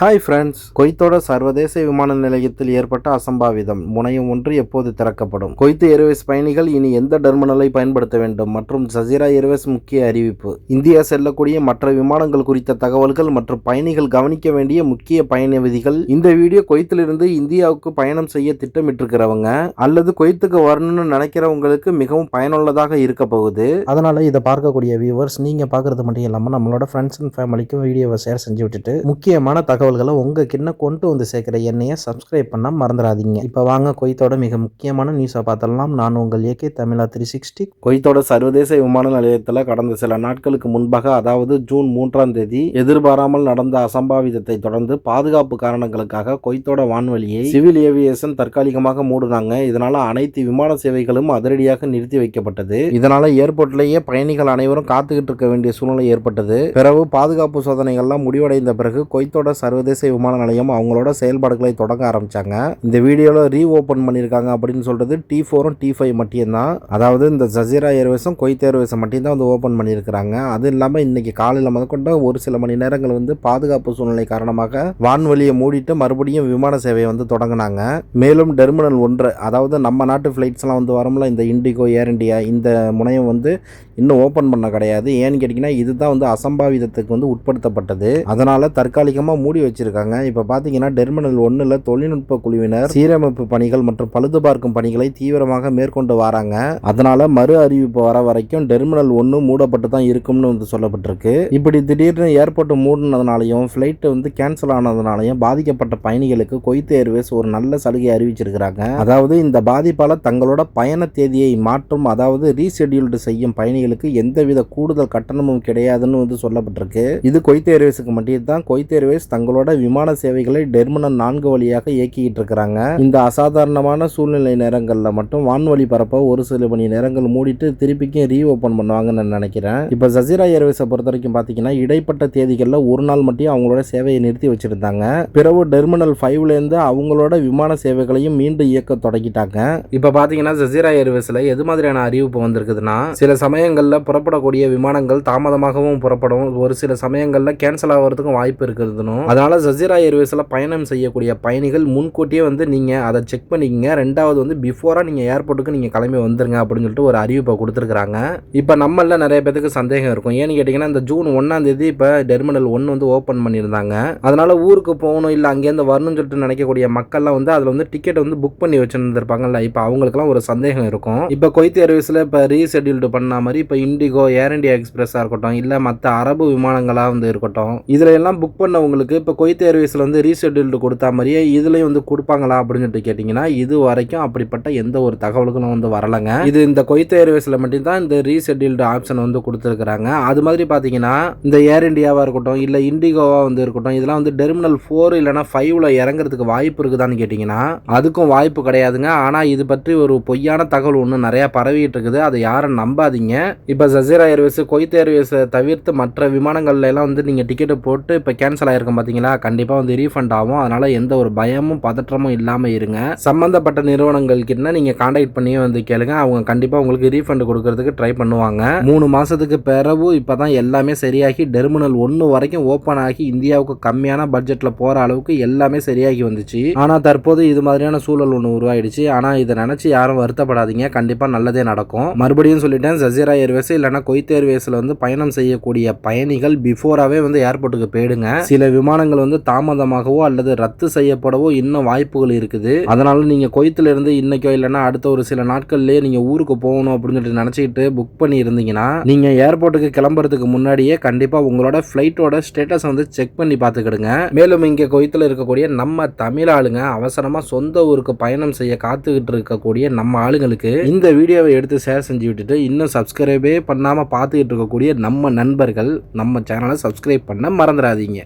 Hi friends, குவைத்தோட சர்வதேச விமான நிலையத்தில் ஏற்பட்ட அசம்பாவிதம். முனையம் 1 எப்போது திறக்கப்படும்? குவைத் ஏர்வேஸ் பயணிகள் இனி எந்த டெர்மினலை பயன்படுத்த வேண்டும் மற்றும் ஜசீரா ஏர்வேஸ் முக்கிய அறிவிப்பு. இந்தியா செல்லக்கூடிய மற்ற விமானங்கள் குறித்த தகவல்கள் மற்றும் பயணிகள் கவனிக்க வேண்டிய முக்கிய பயண விதிகள். இந்த வீடியோ குவைத்திலிருந்து இந்தியாவுக்கு பயணம் செய்ய திட்டமிட்டிருக்கிறவங்க அல்லது குவைத்துக்கு வரணும்னு நினைக்கிறவங்களுக்கு மிகவும் பயனுள்ளதாக இருக்க போகுது. அதனால இதை பார்க்கக்கூடிய வியூவர்ஸ், நீங்க பார்க்கறது மட்டும் இல்லாமல் நம்மளோட ஃப்ரெண்ட்ஸ் அண்ட் ஃபேமிலிக்கும் வீடியோவை ஷேர் செஞ்சு விட்டுட்டு முக்கியமான தகவல்களை உங்க கிட்ட கொண்டு வந்து சேர்க்கிற எண்ணெயை சப்ஸ்கிரைப் பண்ண மறந்துடாதீங்க. இப்போ வாங்க குவைத்தோட மிக முக்கியமான நியூஸை பார்த்தலாம். நான் உங்கள் ஏகே தமிழா 360. குவைத்தோட சர்வதேச விமான நிலையத்தில் கடந்த சில நாட்களுக்கு முன்பாக, அதாவது ஜூன் 3ஆம் தேதி எதிர்பாராமல் நடந்த அசம்பாவிதத்தை தொடர்ந்து பாதுகாப்பு காரணங்களுக்காக குவைத்தோட வான்வெளியை சிவில் ஏவியேஷன் தற்காலிகமாக மூடினாங்க. இதனால அனைத்து விமான சேவைகளும் அதிரடியாக நிறுத்தி வைக்கப்பட்டது. இதனால ஏர்போர்ட்லேயே பயணிகள் அனைவரும் காத்துக்கிட்டு இருக்க வேண்டிய சூழ்நிலை ஏற்பட்டது. பிறகு பாதுகாப்பு சோதனைகள்லாம் முடிவடைந்த பிறகு குவைத்தோட சர்வதேச விமான நிலையம் அவங்களோட செயல்பாடுகளை தொடங்க ஆரம்பிச்சாங்க. இந்த வீடியோல ரீஓபன் பண்ணியிருக்காங்க அப்படின்னு சொல்றது T4 T5 மட்டும்தான். அதாவது இந்த ஜசீரா ஏர்வேஸும் குவைத் ஏர்வேஸும் மட்டும்தான் வந்து ஓபன் பண்ணியிருக்கிறாங்க. அது இல்லாமல் இன்னைக்கு காலையில் முதற்கொண்டு ஒரு சில மணி நேரங்கள் வந்து பாதுகாப்பு சூழ்நிலை காரணமாக வான்வெளியை மூடிட்டு மறுபடியும் விமான சேவையை வந்து தொடங்கினாங்க. மேலும் டெர்மினல் 1, அதாவது நம்ம நாட்டு ஃபிளைட்ஸ்லாம் வந்து வரும்ல, இந்த இண்டிகோ, ஏர் இண்டியா, இந்த முனையம் வந்து இன்னும் ஓப்பன் பண்ண கிடையாது. ஏன்னு கேட்டிங்கன்னா இதுதான் வந்து அசம்பாவிதத்துக்கு வந்து உட்படுத்தப்பட்டது. அதனால தற்காலிகமாக மூடி வச்சிருக்காங்க. இப்போ பார்த்தீங்கன்னா டெர்மினல் 1ல் தொழில்நுட்ப குழுவினர் சீரமைப்பு பணிகள் மற்றும் பழுது பார்க்கும் பணிகளை தீவிரமாக மேற்கொண்டு வராங்க. அதனால மறு அறிவிப்பு வர வரைக்கும் டெர்மினல் 1 மூடப்பட்டு தான் இருக்கும்னு வந்து சொல்லப்பட்டிருக்கு. இப்படி திடீர்னு ஏர்போர்ட் மூடினதுனாலையும் ஃபிளைட் வந்து கேன்சல் ஆனதுனாலையும் பாதிக்கப்பட்ட பயணிகளுக்கு குவைத் ஏர்வேஸ் ஒரு நல்ல சலுகை அறிவிச்சிருக்கிறாங்க. அதாவது இந்த பாதிப்பால் தங்களோட பயண தேதியை மாற்றும், அதாவது ரீஷெட்யூல்டு செய்யும் பயணிகளுக்கு எந்தவித கூடுதல் கட்டணமும் கிடையாதுன்னு வந்து சொல்லப்பட்டிருக்கு. இது குவைத் ஏர்வேஸுக்கு மட்டும் தான். குவைத் ஏர்வேஸ் தங்களோட விமான சேவைகளை டெர்மினல் 4 வழியாக இயக்கிட்டு இருக்கிறாங்க. இந்த அசாதாரணமான சூழ்நிலை நேரங்களில் மட்டும் வான்வழி பரப்ப ஒரு சில மணி நேரங்கள் மூடிட்டு திருப்பிக்கும் ரீஓபன் பண்ணுவாங்கன்னு நான் நினைக்கிறேன். இப்போ ஜசீரா ஏர்வேஸை பொறுத்த வரைக்கும் பார்த்தீங்கன்னா இடைப்பட்ட தேதிகளில் ஒரு நாள் மட்டும் அவங்களோட சேவையை நிறுத்தி வச்சிருந்தாங்க. பிறகு டெர்மினல் 5லேருந்து அவங்களோட விமான சேவைகளையும் மீண்டும் இயக்க தொடங்கிட்டாங்க. இப்போ பார்த்தீங்கன்னா ஜசீரா ஏர்வேஸில் எது மாதிரியான அறிவிப்பு வந்திருக்குதுன்னா, சில சமயங்களில் புறப்படக்கூடிய விமானங்கள் தாமதமாகவும் புறப்படும், ஒரு சில சமயங்களில் கேன்சல் ஆகிறதுக்கும் வாய்ப்பு இருக்குதுன்னு. அதனால ஜசீரா ஏர்வேஸில் பயணம் செய்யக்கூடிய பயணிகள் முன்கூட்டியே வந்து நீங்கள் அதை செக் பண்ணிக்கங்க. ரெண்டாவது வந்து பிஃபோராக நீங்கள் ஏர்போர்ட்டுக்கு நீங்கள் கிளம்பி வந்துருங்க அப்படின்னு சொல்லிட்டு ஒரு அறிவிப்பை கொடுத்துருக்காங்க. இப்போ நம்மள நிறைய பேருக்கு சந்தேகம் இருக்கும். ஏன்னு கேட்டிங்கன்னா இந்த ஜூன் 1ஆம் தேதி இப்போ டெர்மினல் 1 வந்து ஓப்பன் பண்ணியிருந்தாங்க. அதனால ஊருக்கு போகணும் இல்லை அங்கேருந்து வரணும்னு சொல்லிட்டு நினைக்கக்கூடிய மக்கள்லாம் வந்து அதில் வந்து டிக்கெட் வந்து புக் பண்ணி வச்சுருந்துருப்பாங்கல்ல. இப்போ அவங்களுக்குலாம் ஒரு சந்தேகம் இருக்கும். இப்போ குவைத் ஏர்வேஸில் இப்போ ரீஷெட்யூல்டு பண்ண மாதிரி இப்போ இண்டிகோ, ஏர் இண்டியா எக்ஸ்பிரஸாக இருக்கட்டும், இல்லை மற்ற அரபு விமானங்களாக வந்து இருக்கட்டும், இதில் எல்லாம் புக் பண்ணவங்களுக்கு இப்போ குவைத் ஏர்வேஸில் வந்து ரீஷெட்யூல்டு கொடுத்தா மாதிரியே இதுலேயும் வந்து கொடுப்பாங்களா அப்படின்னு சொல்லிட்டு கேட்டிங்கன்னா இது வரைக்கும் அப்படிப்பட்ட எந்த ஒரு தகவல்களும் வந்து வரலைங்க. இது இந்த குவைத் ஏர்வேஸில் மட்டும்தான் இந்த ரீஷெட்யூல்டு ஆப்ஷன் வந்து கொடுத்துருக்குறாங்க. அது மாதிரி பார்த்தீங்கன்னா இந்த ஏர் இண்டியாவாக இருக்கட்டும், இல்லை இண்டிகோவாக வந்து இருக்கட்டும், இதெல்லாம் வந்து டெர்மினல் 4 இல்லைனா 5ல் இறங்குறதுக்கு வாய்ப்பு இருக்குதான்னு கேட்டிங்கன்னா அதுக்கும் வாய்ப்பு கிடையாதுங்க. ஆனால் இது பற்றி ஒரு பொய்யான தகவல் ஒன்று நிறையா பரவிட்டு இருக்குது. அதை யாரும் நம்பாதீங்க. இப்போ ஜசீரா ஏர்வேஸ், குவைத் ஏர்வேஸை தவிர்த்து மற்ற விமானங்கள்ல எல்லாம் வந்து நீங்கள் டிக்கெட்டை போட்டு இப்போ கேன்சல் ஆகிருக்கும் பார்த்தீங்களா, கண்டிப்பாக வந்து ரீஃபண்ட் ஆகும். அதனால எந்த ஒரு பயமும் பதற்றமும் இல்லாமல் இருங்க. சம்பந்தப்பட்ட நிறுவனங்கள் கிட்ட நீங்கள் கான்டாக்ட் பண்ணியே வந்து கேளுங்க. அவங்க கண்டிப்பாக உங்களுக்கு ரீஃபண்ட் கொடுக்கறதுக்கு ட்ரை பண்ணுவாங்க. 3 மாதத்துக்கு பிறகு இப்போ தான் எல்லாமே சரியாகி டெர்மினல் 1 வரைக்கும் ஓப்பன் ஆகி இந்தியாவுக்கு கம்மியான பட்ஜெட்டில் போகிற அளவுக்கு எல்லாமே சரியாகி வந்துச்சு. ஆனால் தற்போது இது மாதிரியான சூழல் ஒன்று உருவாயிடுச்சு. ஆனால் இதை நினச்சி யாரும் வருத்தப்படாதீங்க. கண்டிப்பாக நல்லதே நடக்கும். மறுபடியும் சொல்லிட்டேன், ஜசீரா ஏர்வேஸ் இல்லைனா குவைத் ஏர்வேஸில் வந்து பயணம் செய்யக்கூடிய பயணிகள் பிஃபோராகவே வந்து ஏர்போர்ட்டுக்கு போயிடுங்க. சில விமானங்கள் வந்து தாமதமாகவோ அல்லது ரத்து செய்யப்படவோ இன்னும் வாய்ப்புகள் இருக்குது. அதனால நீங்க குவைத்துல இருந்து இன்னைக்கோ இல்லைன்னா அடுத்த ஒரு சில நாட்கள்லயே நீங்க ஊருக்கு போகணும் அப்படின்னு சொல்லிட்டு நினைச்சிட்டு புக் பண்ணி இருந்தீங்கன்னா நீங்க ஏர்போர்ட்டுக்கு கிளம்புறதுக்கு முன்னாடியே கண்டிப்பா உங்களோட பிளைட்டோட ஸ்டேட்டஸ் வந்து செக் பண்ணி பார்த்துக்கிடுங்க. மேலும் இங்க குவைத்துல இருக்கக்கூடிய நம்ம தமிழ் ஆளுங்க அவசரமா சொந்த ஊருக்கு பயணம் செய்ய காத்துக்கிட்டு இருக்கக்கூடிய நம்ம ஆளுங்களுக்கு இந்த வீடியோவை எடுத்து ஷேர் செஞ்சு விட்டுட்டு இன்னும் சப்ஸ்கிரைபே பண்ணாம பார்த்துக்கிட்டு இருக்கக்கூடிய நம்ம நண்பர்கள் நம்ம சேனலை சப்ஸ்கிரைப் பண்ண மறந்துடாதீங்க.